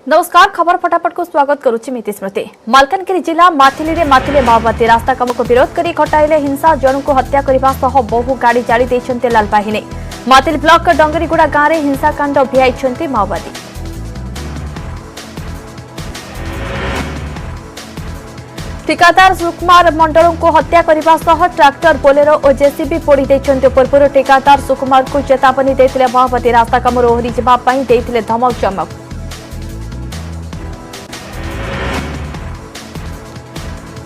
नमस्कार खबर फटाफट को स्वागत करुच्ची मिति स्मृति। मालकानगिरी जिला माथिली माथिले माओवादी रास्ता काम को विरोध कर घटाइले हिंसा जन को हत्या करने सह बहु गाड़ी जाली देइछन्ते लाल बाहिनी। माथिली ब्लॉक डंगरीगुड़ा गांव में हिंसाकांड भिआई माओवादी। ठिकादार सुकुमार मंडल को हत्या करने सह ट्रैक्टर बोलेरो और जेसीबी पोड़ी देइछन्ते। पूर्व ठिकादार सुकुमार को चेतावनी देइथिले माओवादी। रास्ता काम ओहरी जबा पई देइथिले धमक चमक।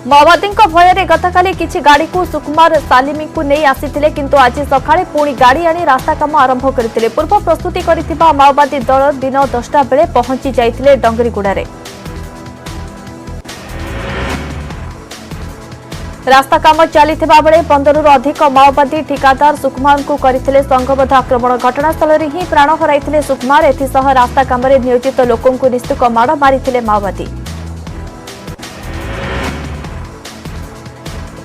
माओवादी भय गतकाली किछि गाड़ी को सुकुमार सालिमी को नहीं आसीथिले किंतु आज सकाळे पुणी गाड़ी आनी रास्ता काम आरंभ करथिले। पूर्व प्रस्तुति करिथिबा माओवादी दल दिन 10टा बेले पहुंची जाइथिले डंगरीगुड़ारे। रास्ता काम चलीथिबा बेले 15 रु अधिक माओवादी ठिकादार सुकुमार को करथिले संघबद्ध आक्रमण। घटनास्थल रे ही प्राण हराइथिले सुकुमार। एथिसह रास्ता काम रे नियोजित लोकन को निस्तुक माड़ मारिथिले माओवादी।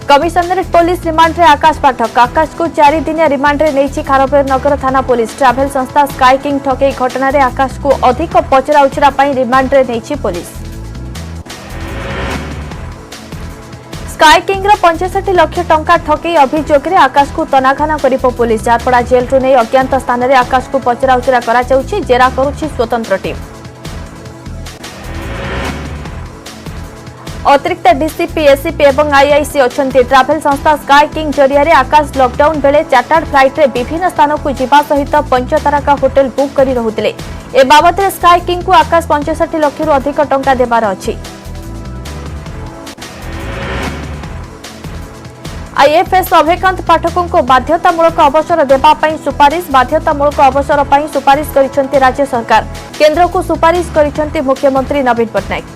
कमिशनरेट पुलिस रिमांड रे आकाश पाठक। आकाश को 4 दिनिया रिमांड रे नेछि खारपेर नगर थाना पुलिस। ट्रैवल संस्था स्काई किंग ठकेई घटना रे आकाश को अधिक पचरा उचरा पई रिमांड रे नेछि पुलिस। स्काई किंग रो 65 लाख टंका ठकेई अभियोग रे आकाश को तनाघना करिपो पुलिस। झारपड़ा जेल रु नै अज्ञात स्थान रे आकाश को पचरा उचरा करा जाउछि। जेरा करूछि स्वतंत्र टीम। अतिरिक्त डीसीपी एसीपी एवं आईआईसी अछंती। ट्रैवल संस्था स्काई किंग जरिया रे आकाश लॉकडाउन बेले चार्टर्ड फ्लाइट रे विभिन्न स्थान को जीवा सहित 5 तारका होटल बुक करी रहुतिले। ए बाबत रे स्काई किंग को आकाश 65 लाख रु अधिक टंका देबार अछि। आईएफएस अभयकांत पाठकों को बाध्यतामूलक अवसर देबा पई सुपारिश। बाध्यतामूलक अवसर पई सुपारिश करिसंती राज्य सरकार। केंद्र को सुपारिश करिसंती मुख्यमंत्री नवीन पटनायक।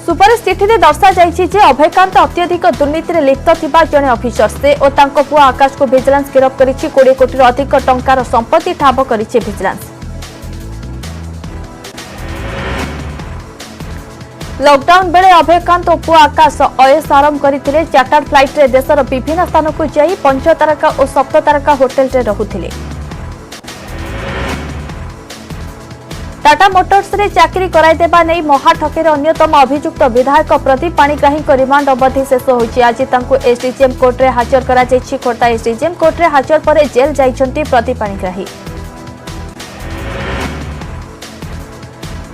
सुपारिश चिठी दर्शा जाइछि जे अभयकांत अत्यधिक दुर्नीति रे लिप्त थिबा जने ऑफिसर से और तांको पुआ आकाश को विजिलेंस गिरफ करिछि। 20 कोटी रो अधिक टंकार संपत्ति ठाब करिछि विजिलेंस। लॉकडाउन बेले अभयकांत और पुआ आकाश अयस आरंभ करथिले। चार्टर्ड फ्लाइट रे देशर विभिन्न स्थान को जाई 5 तारका और 7 तारका होटल रे रहुथिले। टाटा मोटर्स रे चाकरी कराई देबा नै महा ठकेर अन्यतम अभियुक्त विधायक प्रदीप पाणिग्राही को रिमांड अवधि शेष होइछि। आज तांको एसडीजेएम कोर्ट रे हाजर करा जाइछि। खोर्धा एसडीजेएम कोर्ट रे हाजर परे जेल जाइछन्ती प्रदीप पाणिग्राही।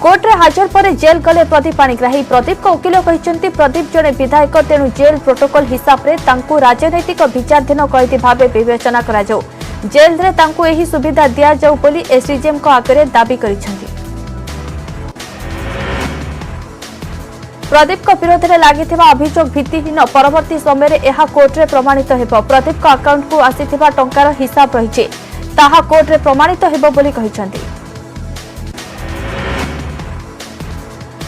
कोर्ट रे हाजर परे जेल गले प्रदीप पाणिग्राही। प्रदीप को वकील कहिसन्ती प्रदीप जने विधायक तेनु जेल प्रोटोकॉल हिसाब रे तांको राजनैतिक विचारधीन कैदी भाबे विवेचना करा जाऊ। जेल रे तांको एही सुविधा दिया जाऊ बोली एसडीजेएम को आगरे दाबी करिसन्ती। प्रदीप को विरोध में लगी अभियोग भित्तिहीन। परवर्ती समय रे एहा कोर्ट रे प्रमाणित हेबो। प्रदीप को अकाउंट को आसीथिबा टंकार हिसाब रहिछि ताहा कोर्ट रे प्रमाणित हेबो बोली कहिसन्ती।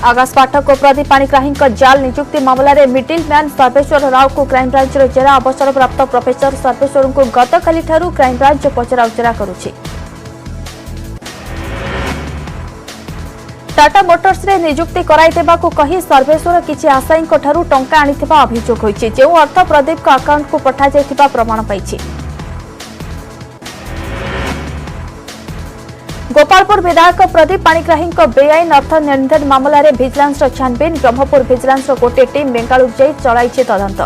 आकाश पाठक और प्रदीप पाणिग्राही जाल नियुक्ति मामला रे मिडिल मैन सर्वेश्वर राव को क्राइमब्रांच रो जेरा अवसर प्राप्त प्रोफेसर सर्वेश्वर को गतकाली ठारू क्राइमब्रांच पचरा उचरा करुछि। टाटा मोटर्स रे नियुक्ति कराई देबा को कही सर्वेश्वर किछि आशायी ठारू टंका आनिथिबा अभियोग होइछि। जे अर्थ प्रदीप को अकाउंट को पठा जाइथिबा प्रमाण पाइछि। गोपालपुर विधायक प्रदीप पाणिग्राही बेआईन अर्थ लेनदेन मामला रे विजिलेंस छानबीन। ब्रह्मपुर विजिलेंस गोटे टीम बेंगालुरु जाई चलाइछि तदंत।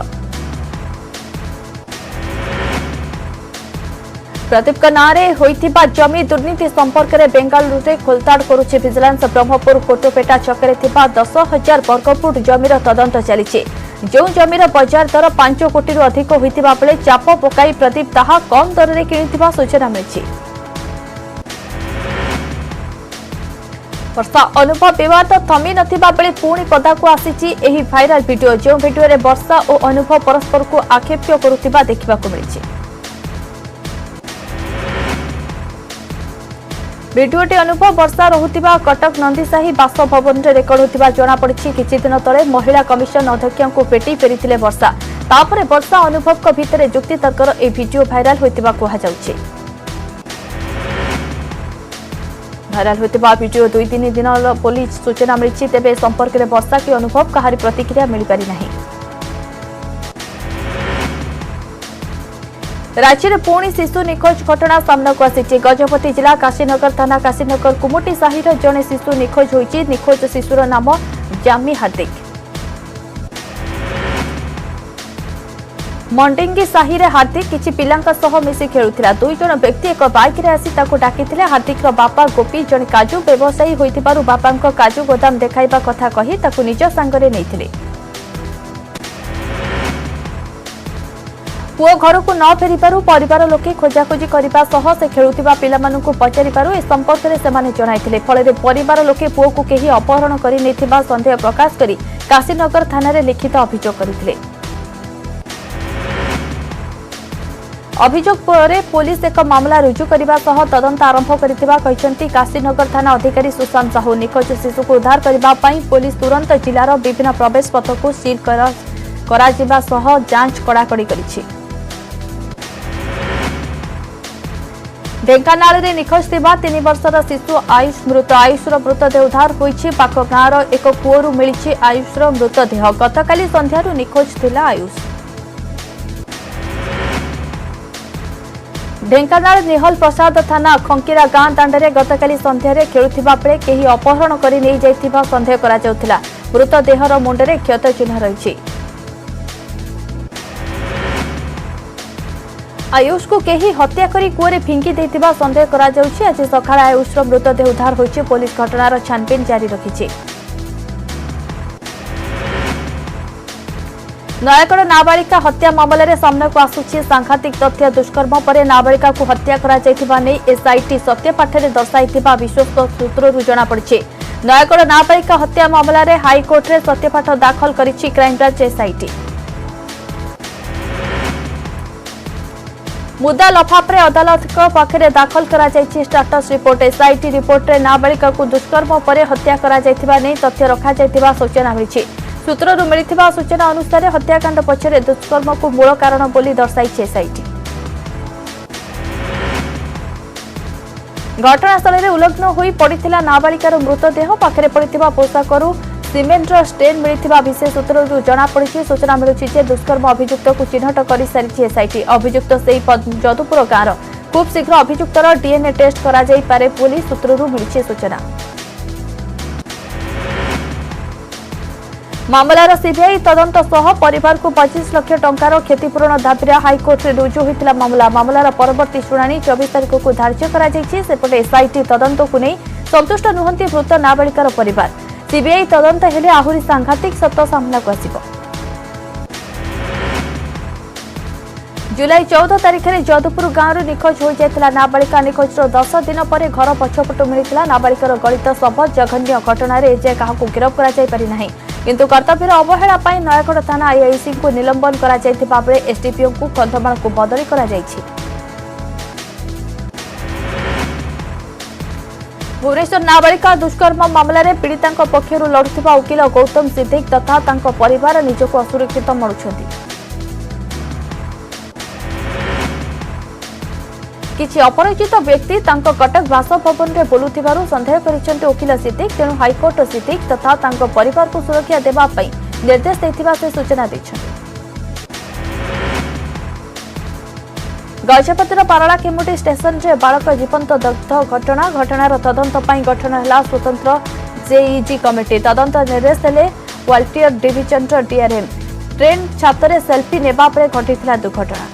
प्रदीप का नारे होइथिबा जमी दुर्नीति संपर्क में बेंगालुरु रे खोलताड़ करुछि विजिलेंस। ब्रह्मपुर कोटोपेटा छकरे थिबा 10,000 वर्गफुट जमीर तदंत चलिछि। जो जमीर बाजार दर 5 कोटी रु अधिक होइथिबा बेले चाप पकाई प्रदीप ताहा कम दर रे किनिथिबा सूचना मिलिछि। वर्षा अनुभव विवाद थमी नथिबा बेले पुणी पदा को आसीछि एही भाइराल वीडियो। जो वीडियो रे वर्षा और अनुभव परस्पर को आक्षेप्य करुथिबा देखिबा को मिलिछि। वीडियोटी अनुभव वर्षा रहुथिबा कटक नंदीसाही बासभवन रे रेकर्ड होथिबा जणा पड़िछि। किछि दिन तले महिला कमिशन अध्यक्ष को पेटी फेरिथिले वर्षा। तापरे वर्षा अनुभव को भितरे जुक्ति तर्कर ए वीडियो भाइराल होथिबा कहा जाउछि। भाइराल होथिबा वीडियो 2-3 दिन पुलिस सूचना मिलिछि। तेबे संपर्क में वर्षा की अनुभव कहारी प्रतिक्रिया मिल पारि नाही। राज्य में पुणी शिशु निखोज घटना सामना को आसी गजपति जिला काशीनगर थाना काशीनगर कुमुटी साही जड़े शिशु निखोज होती। निखोज शिशुर नाम जामी हार्दिक। मंडिंगी साही रे हार्दिक किछि पिलांका सह मिसी खेलुथिला। दुई जण व्यक्ति एक बाइक रे आसी ताको डाकिथिले। हार्दिक रो बापा गोपी जण काजू व्यवसायी होइतिबारु बापांको काजू गोदाम देखाइबा कथा कहि ताको निज संगरे नैथिले। पुओ घर को न फेरिबारु परिवार लोके खोजाखोजी करबा सह से खेलुथिबा पिलामानंकु पचारिबारु ए संपर्क रे सेमाने जणाइथिले। फଳରେ परिवार लोके पुओ को केही अपहरण करि नेथिबा संदेह प्रकाश करी काशीनगर थाना रे लिखित अभियोग करिथिले। अभियोग पर पुलिस एक मामला रुजु करने सह तदंत आरंभ करिथिबा कहिसंती काशीनगर थाना अधिकारी सुशांत साहू। निखोज शिशु को उद्धार करबा पई पुलिस तुरंत जिलार विभिन्न प्रवेश पथ को सील करा सह जांच कड़ाकड़ी करिछि। ढेंकानाल रे निखोज थिबा 3 वर्षर शिशु आयुषर मृतदेह उद्धार होइछि। पाख गाँवर एक कूअरु मिलिछि आयुषर मृतदेह। गतकाली संध्यारू निखोज थिला आयुष। ढेंकानाल निहल प्रसाद थाना खंकीरा गाँ दांडे गतकाली संध्यारे खेलुथिबा बेले केही अपहरण करि नै जाइथिबा संदेह करा जाउथिला। मृतदेहर मुंडरे क्षत चिन्ह रहिछि। आयुष को केही हत्या करी कूअरे फिंगी देथिबा संदेह करा जाउछि। आज सकाळ आयुषर मृतदेह उद्धार होइछि। पुलिस घटनार छानबीन जारी रखिछि। नयागढ़ नाबालिका हत्या मामलें सामना को आसुछि सांघातिक तथ्य। दुष्कर्म पर नाबालिका को हत्या करा जायथिबा नै एसआईटी सत्यपाठरे दर्शाइथिबा विश्वस्त सूत्रରୁ जणा पड़िछि। नयागढ़ नाबालिका हत्या मामला रे हाईकोर्ट रे सत्यपाठ दाखल करिछि क्राइमब्रांच एसआईटी। मुद्दा लफाफरे अदालत पाखरे दाखल करा जायछि स्टेटस रिपोर्ट। एसआईटी रिपोर्ट रे नाबालिका को दुष्कर्म पर हत्या करा जायथिबा नै तथ्य रखा जायथिबा सूचना मिलिछि। सूत्रରୁ मिलिथिबा सूचना अनुसार हत्याकांड पछरे दुष्कर्म को मूल कारण बोली दर्शाइछि एसआईटी। घटनास्थल में उल्लग्न होई पड़िथिला नाबालिकार मृतदेह। पाखरे पड़िथिबा पोशाकरू सीमेंटर स्टेन मिलिथिबा विशेष सूत्रରୁ जणा पड़िछि। सूचना मिलुछि जे दुष्कर्म अभियुक्त को चिन्हट करि सारिछि एसआईटी। अभियुक्त सेही जदुपुर गाँर। खूब शीघ्र अभियुक्तर डीएनए टेस्ट करा जाई पारे पुलिस सूत्रରୁ मिलिछि सूचना। मामलार सीबीआई तदंत सह परिवार को 25 लाख टंकार क्षतिपूरण दाबी हाईकोर्ट रे रुजु होइतिला मामला। मामलार परवर्ती शुणाणी 24 तारिख को धार्य करा जायछि। सेपटे एसआईटी तदंत को नहीं संतुष्ट नुहंती मृत नाबालिकार परिवार। सीबीआई तदंत हेले आहुरी सांघातिक सत्य सामना को आसिबो। जुलाई 14 तारिख में जदुपुर गाँव निखोज हो जाता नाबालिका। निखोज 10 दिन पर घर पछपटू मिलता नाबालिकार गलित शव। जघन्य घटना एजाए क्या गिरफ्त कर किंतु कर्तव्यर अवहेला नयागढ़ थाना आईआईसी को निलंबन करा जायथिबा बेले एसडीपीओ को कंधमाल को बदली करा जायछि। भुवनेश्वर नाबालिका दुष्कर्म मामला रे पीड़िता पक्षर लड़ुथिबा वकील गौतम सिद्धिक तथा तांको परिवार निजको असुरक्षित मणुछंती। किछि अपरिचित व्यक्ति तांको कटक बासभवन रे बोलुथिबारु संदेह करिसेंती वकील सिद्धिक। तेणु हाईकोर्ट सिद्धिक तथा तांको परिवार को सुरक्षा देबा पई निर्देश दैथिबा से सूचना दैछंती। गजपतिर पारला केमुटी स्टेशन रे बालक जीवंत दग्ध घटनार तदंत पई गठन हला स्वतंत्र जेईजी कमिटी। तदंत निर्देश देले वाल्टियर डिविजन डीआरएम। ट्रेन छाତରେ सेल्फी नेबा परे घटिथिला दुर्घटना।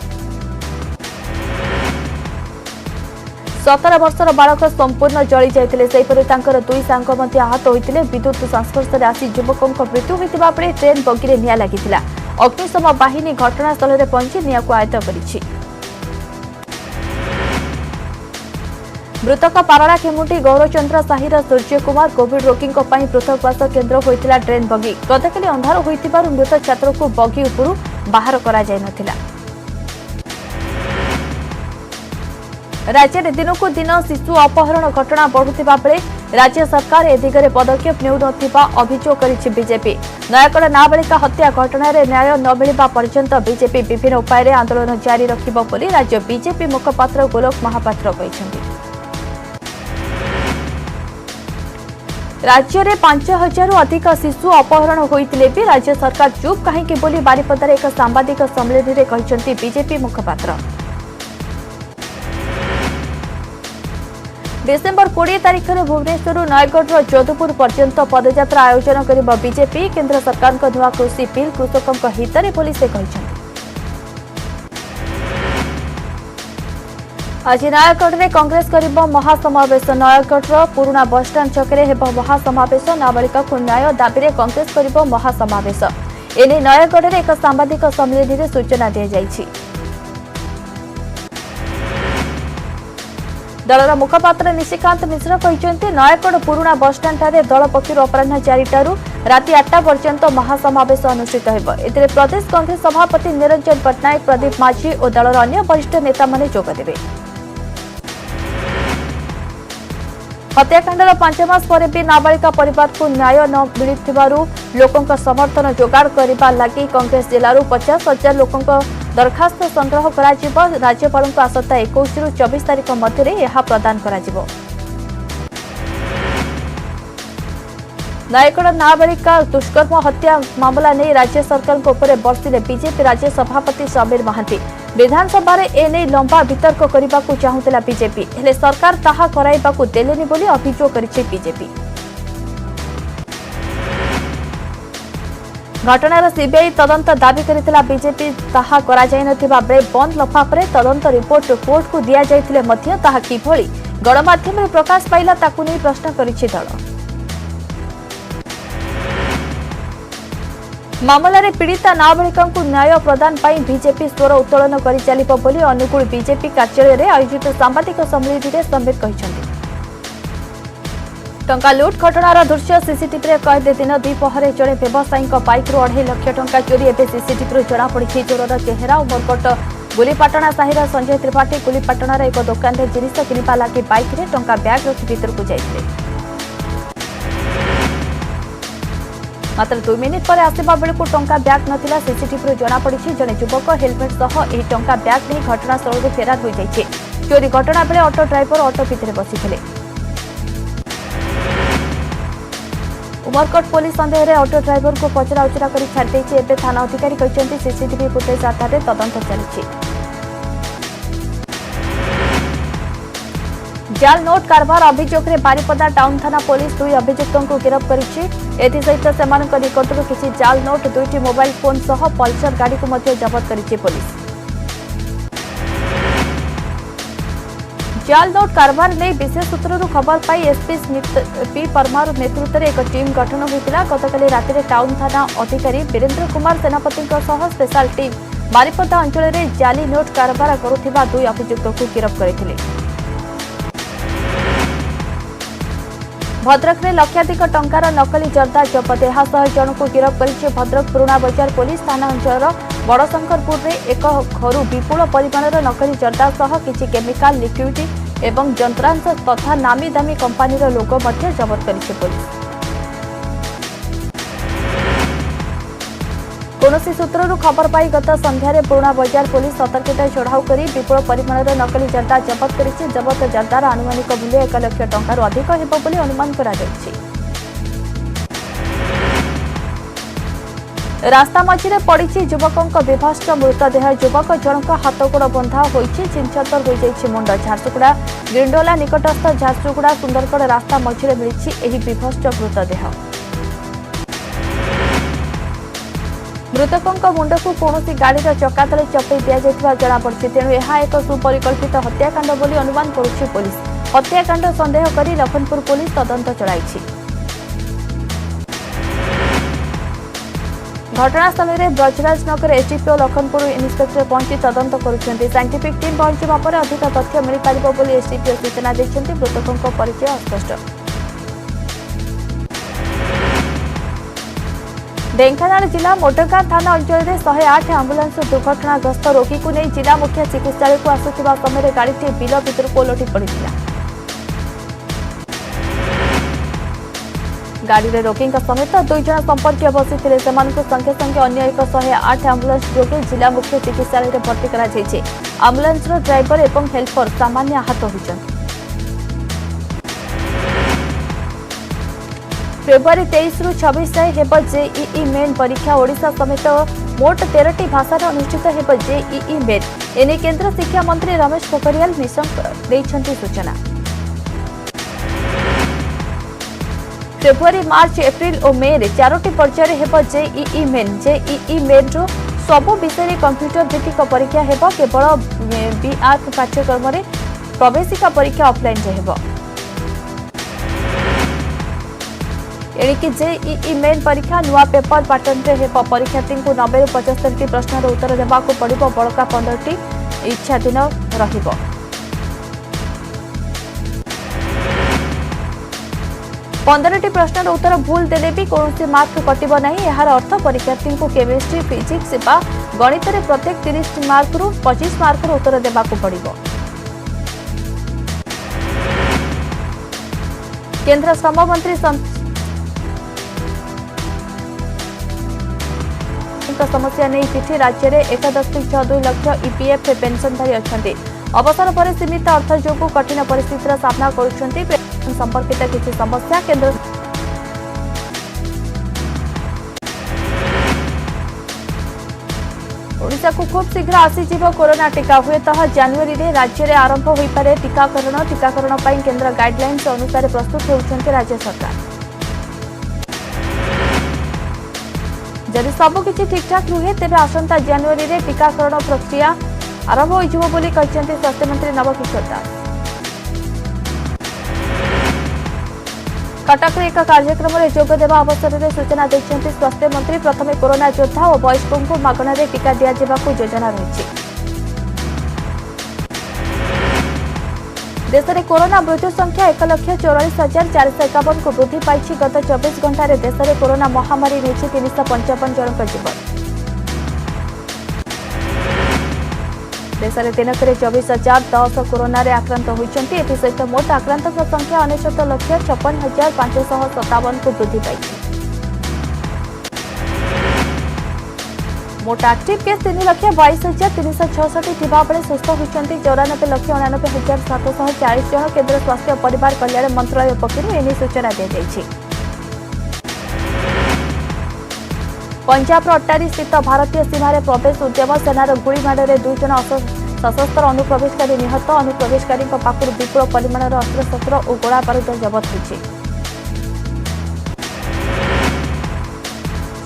17 वर्षर बालक संपूर्ण जली जाइतिले। सेहिपरि तांकर दुई सांग मध्ये आहत होइतिले। विद्युत संस्पर्श रे आसी युवकक मृत्यु होइतिबा परे ट्रेन बगी रे निया लागितिला। अग्निशम बाहिनी घटनास्थल रे पहुंची निया को आयत्त करिछि। मृतक पारला खेमुटी गौरचंद्र साहिर सूर्य कुमार। कोविड रोगी पृथकवास केन्द्र होइतिला ट्रेन बगी। गतकाली अंधार होइतिबारु मृत छात्र को बगी उपरु बाहर करा जाय नथिला। राज्य में दिनकू दिन शिशु अपहरण घटना बढ़ुथिबा बेले राज्य सरकार ए दिगरे पदक्षेप नेउ नथिबा अभियोग करिछि बीजेपी। नयागढ़ नाबालिका हत्या घटना रे न्याय न मिलिबा पर्यंत बीजेपी विभिन्न उपाय रे आंदोलन जारी रखिबो बोली राज्य बीजेपी मुखपात्र गोलोक महापात्र कहिसंती। राज्य में 5000 अधिक शिशु अपहरण होइतिले भी राज्य सरकार चुप कहीं बोली बारिपदार एक सांबादिक सम्मेलन में कहिसंती बीजेपी मुखपात्र। डिसेम्बर 20 तारिख में भुवनेश्वर नयगढ़ जोधपुर पर्यंत पदयात्रा आयोजन कर बीजेपी केंद्र सरकार नुआ कृषि बिल कृषकों हित में बोली से कहते। आज नयगढ़ में कांग्रेस करिब महासमावेश। नयगढ़ पुराना बसस्टाण्ड छकरे हेब महासमावेश। नाबालिका को न्याय दाबी में कांग्रेस करिब महासमावेश। एने नयगढ़ में एक सांबादिक सम्मेलन में सूचना दी जाइछि। दलर मुखपात्र निशिकांत मिश्र कहते नयगढ़ पुराना बसस्टाण्ड दल पक्षर अपराह 4टारू राति 8टा पर्यंत महासमावेश अनुष्ठित होब। एथिरे प्रदेश कांग्रेस सभापति निरंजन पट्टनायक, प्रदीप माझी और दलर अन्य वरिष्ठ नेता माने जोगदेवे। हत्याकांडर 5 मास पर भी नाबालिका परिवार को न्याय न मिलु लोकों समर्थन जोगाड़ करने लगी कांग्रेस जिलूर 50,000 लोकों दरखास्त संग्रह कर राज्यपाल आसंता 21 रु 24 तारिख मध्य यह प्रदान कर। नयगढ़ नाबालिका दुष्कर्म हत्या मामला नहीं राज्य सरकार बर्षिले बीजेपी राज्य सभापति समीर महांती। विधानसभा एने लंबा वितर्क करने को चाहूला बीजेपी, हेले सरकार ताहा कराइबाकू देलेनी बोली अभियोग करिछि बीजेपी। घटनार सीबीआई तदंत दाबी करितला बीजेपी, ताहा करा जाय नथिबा बेले बंद लफाफरे तदंत रिपोर्ट कोर्ट को दिया जायथिले मध्य ताहा किभଳି गणमाध्यम रे प्रकाश पाइला ताकू नै प्रश्न करिछि दल। मामला रे पीड़िता नाबालिका को न्याय प्रदान पाई बीजेपी स्वर उत्तोलन करि चलिबो बोली अनुकूल बीजेपी कार्यालय रे आयोजित सांबादिक सम्मेलन रे समीर कहिसंती। टंका लुट घटनार दृश्य सीसीटीवी रे कैद। दिन द्विपहरे जड़े व्यवसायी बाइक रू 2.5 लाख टंका चोरी एवं सीसीटीवी जना पड़ी। चोरर चेहरा उमरकोट गुलीपाटଣା साहिर संजय त्रिपाठी गुलीपाटणार एक दुकान में जिनिस किनिबा लगी बाइक रे टंका बैग रखी भीतर को जाइथिले। मात्र 2 मिनिट पर आसवा बेलू टंका बैग नथिला सीसीटीवी जना पड़ी। जड़े युवक हेलमेट सह एही टंका बैग नहीं घटनास्थल फेरार हो जाइछे। चोरी घटना बेले ऑटो ड्राइवर ऑटो भितर बसिथिले। उमरकोट पुलिस संदेह रे ऑटो ड्राइवर को पचरा उचरा कर छाड़ देछि। एबे थाना अधिकारी कहते सीसीटीवी फुटेज आधार रे तदंत चलिछि। जाल नोट कारबार अभियोग रे बारिपदा टाउन थाना पुलिस 2 अभियुक्तों को गिरफ्त करिछि। एथि सहित सेमानक निकटरू किछि जाल नोट 2टी मोबाइल फोन सह पल्सर गाड़ी को मध्य जब्त करिछि पुलिस। जाल नोट कारबार ने विशेष सूत्रରୁ खबर पाई एसपी स्मिथ पी परमार नेतृत्व में एक टीम गठन होता। गतकाली राति टाउन थाना अधिकारी वीरेन्द्र कुमार सेनापति स्पेशल टीम बारिपदा अंचल में जाली नोट कारबार करुथिबा 2 अभियुक्तों को गिरफ्त करथिले। भद्रक में लक्षाधिक टंकार नकली जर्दा जबत। यह जन को गिरफ्त करिछि भद्रक पुराना बजार पुलिस थाना अंचल बड़शंकरपुर में एक घर विपुल परिमाणर नकली जर्दा सह किछि केमिकल लिक्विड एवं यंत्रांश तथा नामी दामी कंपानीर लोगो मध्य जब्त करिछि पुलिस। कौनसी सूत्रରୁ खबर पाई गत संध्यारे पुराना बजार पुलिस सतर्कता चढ़ाऊ कर विपुल परिमाणर नकली जर्दा जब्त करिछि। जब्त जर्दार आनुमानिक मूल्य 1 लाख टंकार अधिक हेबो बोली अनुमान करा जायछि। रास्ता मझिरे पड़िछि युवकों विभस्त मृतदेह। युवक जनक हाथ गोड़ बंधा होइछि, चिंचतर हो जाइछि मुंड। झारसुगुड़ा ग्रिंडोला निकटस्थ झारसुगुड़ा सुंदरगढ़ रास्ता मझिरे मिलिछि एही विभस्त मृतदेह। मृतकों मुंड को कौन गाड़ीर चक्का तले चपई दि जनापड़ी। तेणु यह एक सुपरिकल्पित हत्याकांड बोली अनुमान करुछि पुलिस। हत्याकांड संदेह कर लखनपुर पुलिस तदंत चलाई। घटनास्थल में ब्रजराजनगर एसडीपीओ लखनपुर इन्स्पेक्टर पहुंची तदंत करुछन्ति। साइंटिफिक टीम पहुंचवा पर अधिक तथ्य मिल पारिबो बोली एसडीपीओ सूचना दैछन्ति। मृतकों परिचय अस्पष्ट। ढेंकानाल जिला मोटरगां थाना अंचल में 108 आंबुलांस दुर्घटनाग्रस्त रोगी को नहीं जिला मुख्य चिकित्सालय को आसुवा समय गाड़ी बिल भीतर को ओलटि पड़ा। गाड़ी में रोगी समेत 2 जन संपर्क बसी संगे संगे अन्य एक 108 आंबुलांस जोगे जिला मुख्य चिकित्सालय में भर्ती कर आंबुलांस ड्राइवर और हेल्पर सामान्य आहत होइछन्ति। फेब्रुआरी 23 रु 26 जाए हेब जेईई मेन परीक्षा। ओडिशा समेत मोट 13टी भाषा अनुष्ठित हेब जेईई मेन। एने केंद्र शिक्षा मंत्री रमेश पोखरियाल निशंक दैछन्ति सूचना। फेब्रुआरी मार्च एप्रिल और मे रे 4टी पर्याय हेब जेईई मेन। जेईई मेन रो सब विषय कंप्यूटर भित्तिक परीक्षा हेब। केवल बीआर्क पाठ्यक्रम रे प्रवेशिका परीक्षा ऑफलाइन हेब। एणिकी जेईई मेन परीक्षा नुआ पेपर पैटर्न रे हेब। परीक्षार्थी को 90 ରୁ 75 प्रश्नर उत्तर देबाकू पड़िबो। बड़का 15टी इच्छा दिन रहिबो। 15टी प्रश्नर उत्तर भूल देले भी कौन मार्क कटिबो नहीं। यार अर्थ परीक्षार्थी को केमिस्ट्री फिजिक्स बा गणित रे प्रत्येक 30 मार्क रु 25 मार्क रो उत्तर देबाकू पड़िबो। केंद्र श्रम मंत्री समस्या नहीं चिठी। राज्य में 1.62 लाख ईपीएफ पेंशनधारी अच्छा। अवसर पर सीमित अर्थ जो कठिन परिस्थितिर सामना करुछंती। पेंशन संपर्कित किसी समस्या केंद्र ओडिशा को खूब शीघ्र आसीजिव कोरोना टीका। हुए जनवरी में राज्य में आरंभ हो पारे टीकाकरण। टीकाकरण पर केंद्र गाइडलाइंस अनुसार प्रस्तुत होउछंती राज्य सरकार। जदि सबकिछि ठीकठाक रुहे तेरे आसंता जनवरी रे टीकाकरण प्रक्रिया आरंभ होइजिवो बोली कहछन्ती स्वास्थ्य मंत्री नव किशोर दास। कटक एक कार्यक्रम में जोग देवा अवसर में सूचना देछन्ती स्वास्थ्य मंत्री। प्रथमे कोरोना योद्धा और वयस्कों को मागणारे टीका दिया जेबाकू योजना रहिछि। देश में कोरोना मृत्यु संख्या 1,44,451 को वृद्धि पाई। गत 24 घंटे देश में कोरोना महामारी नहीं 355 जनक जीवन। देश में दिनक 24,010 कोरोना रे आक्रांत होती। एसत मोट आक्रांत संख्या 69,56,557 को वृद्धि पाई। मोट एक्टिव केस 3,22,366 थिबा बेले सुस्थ होती 94,89,740 जन। केंद्र स्वास्थ्य और परिवार कल्याण मंत्रालय पक्षर एने सूचना दी जाइछि। पंजाब अट्टारी स्थित भारतीय सीमार प्रवेश उद्यम सेनार गुड़ीमाड़ में 2 जन सशस्त्र अनुप्रवेशकारी निहत। अनुप्रवेशकारी पाखर विपुल परिमाणर अस्त्रशस्त्र और गोला बारूद जबत होइछि।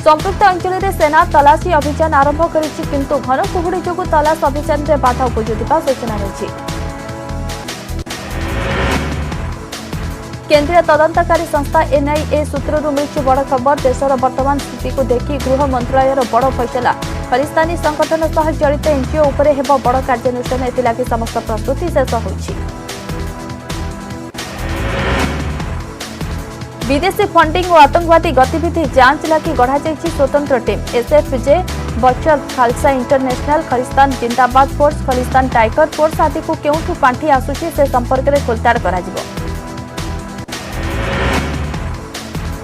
संपृक्त अंचल में सेना तलाशी अभियान आरंभ करिछि, किंतु घन कुहुड़ी जोगु तलाश अभियान में बाधा उपजुथिबा सूचना रहिछि। केंद्रीय तदंतकारी संस्था एनआईए सूत्रରୁ मिलुछि बड़ खबर। देशर वर्तमान स्थिति को देखि गृह मंत्रालयर बड़ फैसला। खालिस्तानी संगठन सह जड़ित एनजीओ उपरे हेब बड़ कार्यानुष्ठान। एथिलागि समस्त प्रस्तुति शेष होइछि। विदेशी फंडिंग और आतंकवादी गतिविधि जांच लगी गढ़ा स्वतंत्र टीम। एसएफजे बचर खालसा इंटरनेशनल खालिस्तान जिंदाबाद फोर्स खालिस्तान टाइगर फोर्स आदि को केउठु पांठी आसुछि से संपर्क में खोलताड़ करा जिवो।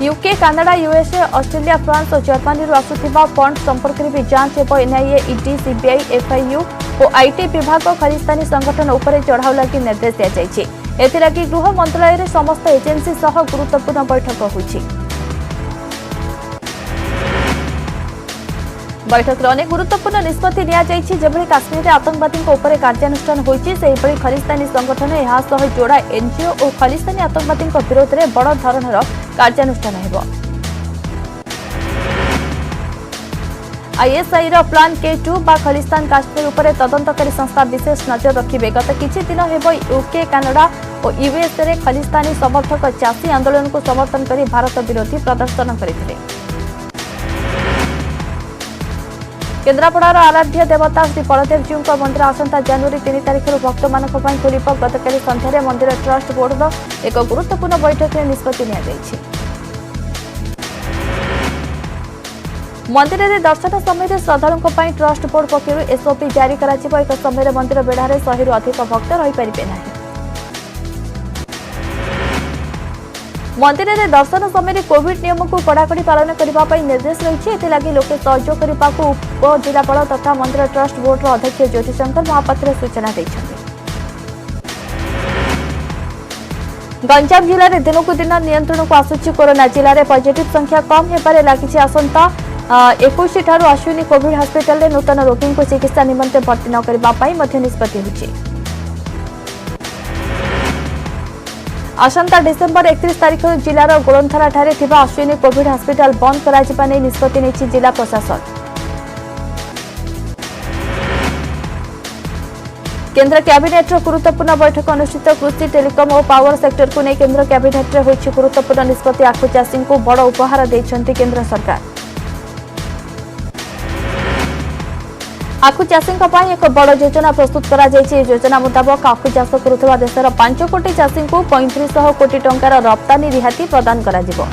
UK Canada USA Australia France और जर्मनी आसुथिबा फंड संपर्क में भी जांच हेब। एनआईए ईडी सीबीआई एफआईयू और आईटी विभाग खालिस्तानी संगठन उपर चढ़ाऊ लगी निर्देश दिया जायछि। एथिलागि गृह मंत्रालय रे समस्त एजेंसी सह गुरुत्वपूर्ण बैठक होइछि। बैठक रे अनेक गुरुत्वपूर्ण निष्पत्ति निया जायछि। जेभଳି काश्मीर रे आतंकवादी उपर कार्यानुष्ठान होइछि सेहिभଳି खालिस्तानी संगठन यहाँ सह जोड़ा एनजीओ और खालिस्तानी आतंकवादी विरोध में बड़ धरणर कार्यानुष्ठान हेब। आईएसआई रो प्लान K2 बा खालिस्तान काश्मीर उपर तदंतकारी संस्था विशेष नजर रखिबे। गत किछि दिन हेब यूके कनाडा और यूएस रे खालिस्तानी समर्थक चाषी आंदोलन को समर्थन करी भारत विरोधी प्रदर्शन करथिले। केन्द्रापड़ार आराध्य देवता श्री बलदेव जीव मंदिर आसंता जनवरी 3 तारिख भक्त मानक खोलिब। गतकाली संध्यारे मंदिर ट्रस्ट बोर्ड एक गुरुत्वपूर्ण बैठक में निष्पत्ति निया जायछि। मंदिर में दर्शन समय श्रद्धालुओं ट्रस्ट बोर्ड पक्षर एसओपी जारी कर एक समय मंदिर बेढ़ार 100 ରୁ अधिक भक्त रहीपर ना। मंदिर में दर्शन समय कोविड नियम को कड़ाकड़ी पालन करने निर्देश रही। लोके सहयोग करने को उपजिलापाल तथा मंदिर ट्रस्ट बोर्ड अध्यक्ष ज्योतिशंकर महापात्र सूचना देते। गंजाम जिले में दिनकू दिन नियंत्रण को आसुची कोरोना। जिले में पॉजिटिव संख्या कम होबार लगी। आसंता 21 ठारू अश्विनी कोविड हॉस्पिटल में नूतन रोगी को चिकित्सा निमंते भर्ती न करने निष्पत्ति होइछि। आसंता डिसेम्बर 31 तारिख जिलार गोलंथरा ठारे थिबा अश्विनी कोविड हॉस्पिटल बंद कराजिबा नै निष्पत्ति नेछि जिला प्रशासन। केंद्र कैबिनेट गुरुत्वपूर्ण बैठक अनुष्ठित कृषि टेलिकम और पावर सेक्टर को नहीं केंद्र कैबिनेट रे होइछि गुरुत्वपूर्ण निष्पत्ति आखु चाषी को बड़ उपहार देइछन्ति केंद्र सरकार। आखु चाषी एक बड़ योजना प्रस्तुत करा जायछि। योजना मुताबक आखु चाष करुवा देशर 5 कोटी चाषी को 3500 कोटी टंकार रप्तानी रिहाती प्रदान करा जिवो।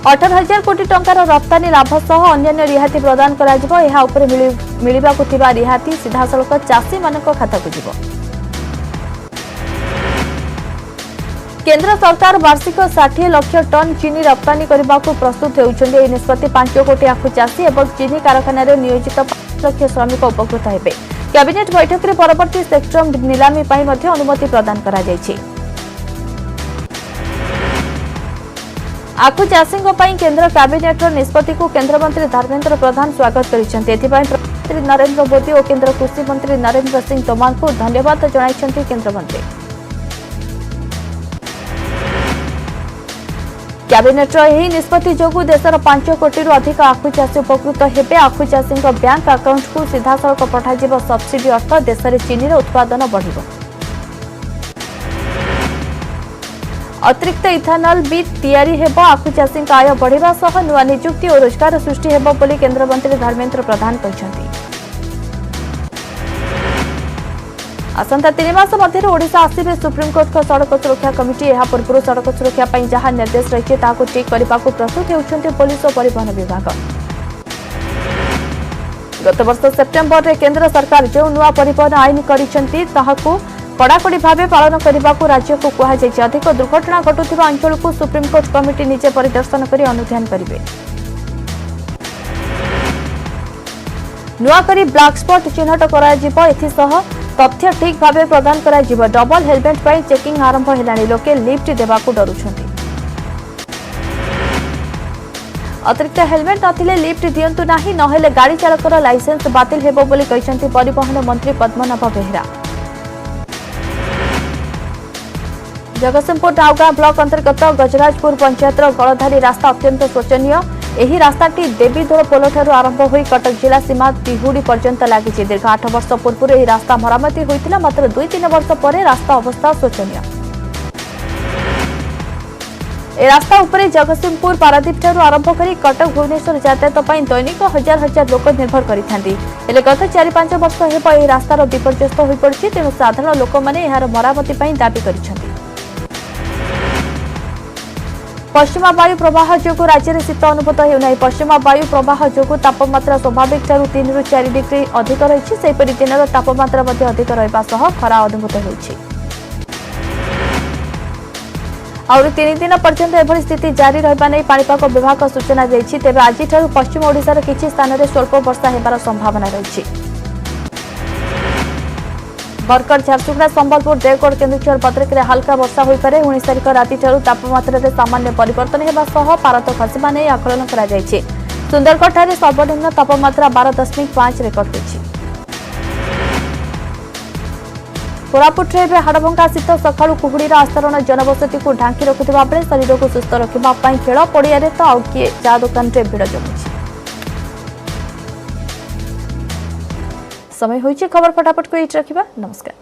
18,000 कोटी टंकार रप्तानी लाभ सह अन्य रिहाती प्रदान करा जिवो। एहा उपरे मिलिबाकु थिबा रिहाती सीधासलख चाषी मानक खाताकु जिवो। केंद्र सरकार वार्षिक 60 लाख टन चीनी रप्तानी करबाकु प्रस्तुत हेउछन्ते। एही निष्पत्ति 5 कोटी आखु चाषी एवं चीनी कारखाना रे नियोजित 5 लाख श्रमिक उपकृत हेबे। कैबिनेट बैठक रे परवर्ती सेक्टर निलामी पई मध्ये अनुमति प्रदान करा जायछि। आखु चाषी केंद्र कैबिनेट निष्पत्ति को केंद्र मंत्री धर्मेंद्र प्रधान स्वागत करिसेंते। एथिपाई प्रधानमंत्री नरेंद्र मोदी और केंद्र कृषि मंत्री नरेंद्र सिंह तोमर को धन्यवाद जणाइछन्ते केंद्र मंत्री। कैबिनेट यही निष्पत्ति जोगु देशर 5 कोटी अधिक आखु चाषी उपकृत हेबे। आखु चाषी बैंक अकाउंट को सीधासलख पठाଯିब सब्सिडी अर्थ देश में चीनी उत्पादन बढ़िबो। अतिरिक्त इथानल भी तैयारी हेबो। आखु चाषी आय बढ़िबा सह नुआ नियुक्ति और रोजगार सृष्टि हेबो बोली केंद्र मंत्री धर्मेंद्र प्रधान कहिसंती। आसंता 3 मास मध्य ओडिशा आसिबे सुप्रीमकोर्ट को सड़क सुरक्षा कमिटी। यह पूर्व सड़क सुरक्षा पई जहां निर्देश रही ताकू ठीक करबाकू प्रस्तुत हेउछन्ते पुलिस और परिवहन विभाग। गत वर्ष सेप्टेम्बर रे केंद्र सरकार जो नुआ परिवहन आईन करिसंती ताहाकू कड़ाकड़ी भाव पालन करने को राज्य को कहुई। अधिक दुर्घटना घटुवा अंचल को सुप्रीमकोर्ट कमिटी निजे परिदर्शन कर अनुधान करेंगे। नुआकरी ब्लैक स्पॉट चिन्हट कर तथ्य ठीक भाव प्रदान कर डबल हेलमेट पर चेकिंग आरंभ है। लोके लिफ्ट देवाक डरुछन्ति। अतिरिक्त हेलमेट नथिले लिफ्ट दियंतु नाही नहेले गाड़ी चालकर लाइसेंस बातिल हेबो बोली कहिसंति परिवहन मंत्री पद्मनाभ बेहेरा। जगतसिंहपुर टाउगा ब्लॉक अंतर्गत गजराजपुर पंचायत गलधारी रास्ता अत्यंत शोचनीय। एही रास्ताटी देवीदोल पोल ठारू आरंभ होई कटक जिला सीमा तिहुड़ी पर्यंत लागिछि। दीर्घ 8 वर्ष पूर्व एही रास्ता मरामती होइतिला, मात्र 2-3 वर्ष पर रास्ता अवस्था शोचनीय। ए रास्ता उपरे जगतसिंहपुर पारादीप ठारू आरंभ करी कटक भुवनेश्वर यातायात पई दैनिक हजार हजार लोक निर्भर करिथांती। हेले गत 4-5 वर्ष हेब एही रास्तार विपर्यस्त होई पड़छि। तेणु साधारण लोक माने एहार मरामती पई दाबी करिछन्ति। पश्चिमा वायु प्रवाह जोगु राज्य में शीत अनुभूत होना। पश्चिमा वायु प्रवाह जोगु तापमात्रा स्वाभाविक 3 ରୁ 4 डिग्री अधिक रही। सेपरी दिन तापमात्रा अधिक रहा खरा अनुभूत होछि। आउरी 3 दिन पर्यंत एभली स्थिति जारी रहबा नै पाणीपाग विभाग सूचना दैछि। तेबे आज ठारू पश्चिम ओडिशार किछि स्थान रे स्वल्प वर्षा हेबार संभावना रहिछि। बरगढ़ झारसुगुड़ा संबलपुर देवगढ़ केन्दुझर भद्रक हल्का वर्षा हो पारे। 19 तारिख राति तापमात्रा सामान्य परिवर्तन होगा सह पारद खसवा नहीं आकलन करा जायछि। सुंदरगढ़ सर्वनिम्न तापमात्रा 12.5 रेकर्ड होछि। कोरापुट में हाड़भंगा शीत सकाळु कुहुड़ीर आस्तरण जनबसती को ढांकी रखुवा बेले शरीर को सुस्थ रखा खेल पड़िया तो आउ किए चा दुकान में भिड़ जमुछि। समय होइछि खबर फटाफट को एट रखिबा। नमस्कार।